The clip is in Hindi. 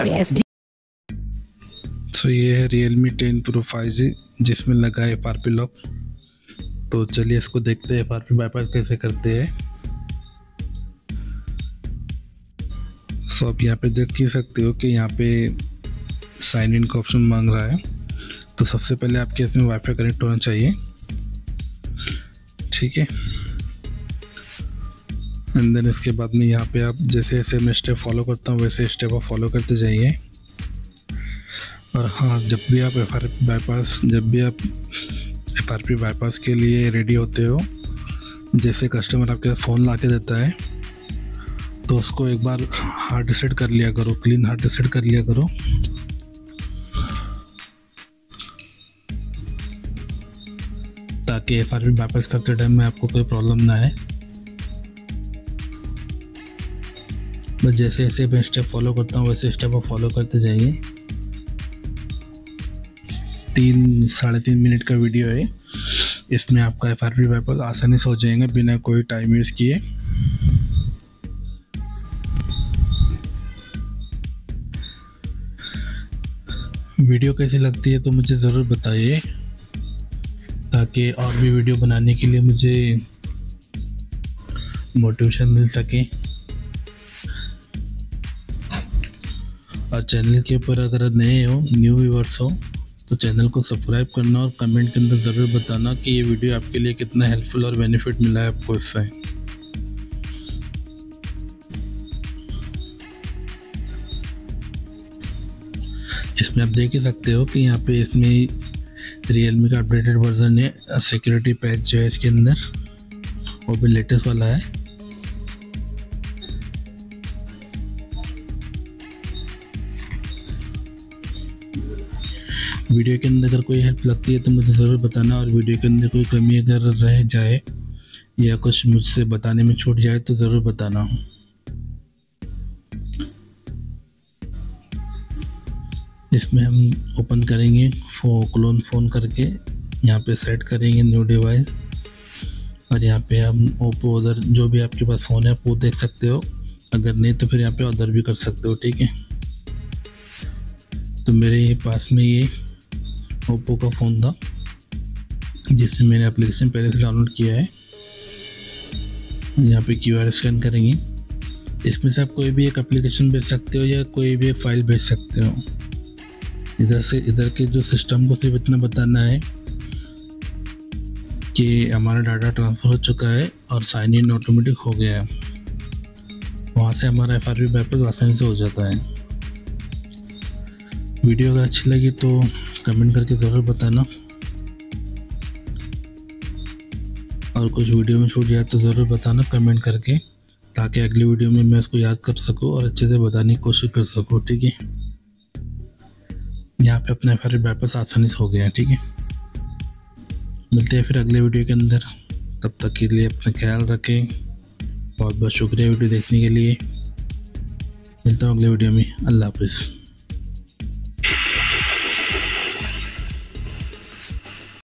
Aria SD. तो ये है Realme 10 Pro 5G जिसमें लगा है FRP लॉक। तो चलिए इसको देखते हैं FRP बाईपास कैसे करते हैं। तो आप यहाँ पे देख ही सकते हो कि यहाँ पे साइन इन का ऑप्शन मांग रहा है। तो सबसे पहले आपके इसमें वाईफाई कनेक्ट होना चाहिए, ठीक है। एंड देन इसके बाद में यहाँ पे आप जैसे जैसे मैं स्टेप फॉलो करता हूँ वैसे स्टेप आप फॉलो करते जाइए। और हाँ, जब भी आप FRP बाईपास के लिए रेडी होते हो, जैसे कस्टमर आपके फ़ोन ला के देता है तो उसको एक बार हार्ड रीसेट कर लिया करो, क्लीन हार्ड रीसेट कर लिया करो। ताकि FRP बाईपास करते टाइम में आपको कोई प्रॉब्लम ना आए। बस जैसे जैसे मैं स्टेप फॉलो करता हूँ वैसे स्टेप आप फॉलो करते जाइए। 3-3.5 मिनट का वीडियो है, इसमें आपका FRP बाईपास आसानी से हो जाएगा बिना कोई टाइम वेस्ट किए। वीडियो कैसी लगती है तो मुझे ज़रूर बताइए, ताकि और भी वीडियो बनाने के लिए मुझे मोटिवेशन मिल सके। और चैनल के ऊपर अगर नए हो, न्यू व्यूअर्स हो, तो चैनल को सब्सक्राइब करना और कमेंट के अंदर ज़रूर बताना कि ये वीडियो आपके लिए कितना हेल्पफुल और बेनिफिट मिला है आपको इससे। इसमें आप देख ही सकते हो कि यहाँ पे इसमें Realme का अपडेटेड वर्जन है, सिक्योरिटी पैच जो है इसके अंदर वो भी लेटेस्ट वाला है। वीडियो के अंदर अगर कोई हेल्प लगती है तो मुझे ज़रूर बताना, और वीडियो के अंदर कोई कमी अगर रह जाए या कुछ मुझसे बताने में छूट जाए तो ज़रूर बताना। इसमें हम ओपन करेंगे क्लोन फ़ोन करके, यहाँ पे सेट करेंगे न्यू डिवाइस, और यहाँ पे हम ओप्पो अदर जो भी आपके पास फ़ोन है आप वो देख सकते हो, अगर नहीं तो फिर यहाँ पे अदर भी कर सकते हो, ठीक है। तो मेरे पास में ये ओप्पो का फ़ोन था जिससे मैंने एप्लीकेशन पहले से डाउनलोड किया है। यहाँ पे QR स्कैन करेंगे, इसमें से आप कोई भी एक एप्लीकेशन भेज सकते हो या कोई भी एक फ़ाइल भेज सकते हो। इधर के जो सिस्टम को सिर्फ इतना बताना है कि हमारा डाटा ट्रांसफ़र हो चुका है और साइन इन ऑटोमेटिक हो गया है, वहाँ से हमारा FRP बाईपास आसानी से हो जाता है। वीडियो अगर अच्छी लगी तो कमेंट करके ज़रूर बताना, और कुछ वीडियो में छूट जाए तो ज़रूर बताना कमेंट करके, ताकि अगली वीडियो में मैं इसको याद कर सकूं और अच्छे से बताने की कोशिश कर सकूं, ठीक है। यहाँ पे अपना FRP बाईपास आसानी से हो गया है, ठीक है। मिलते हैं फिर अगले वीडियो के अंदर, तब तक के लिए अपना ख्याल रखें। बहुत बहुत शुक्रिया वीडियो देखने के लिए। मिलता हूँ अगले वीडियो में। अल्लाह हाफ़िज़।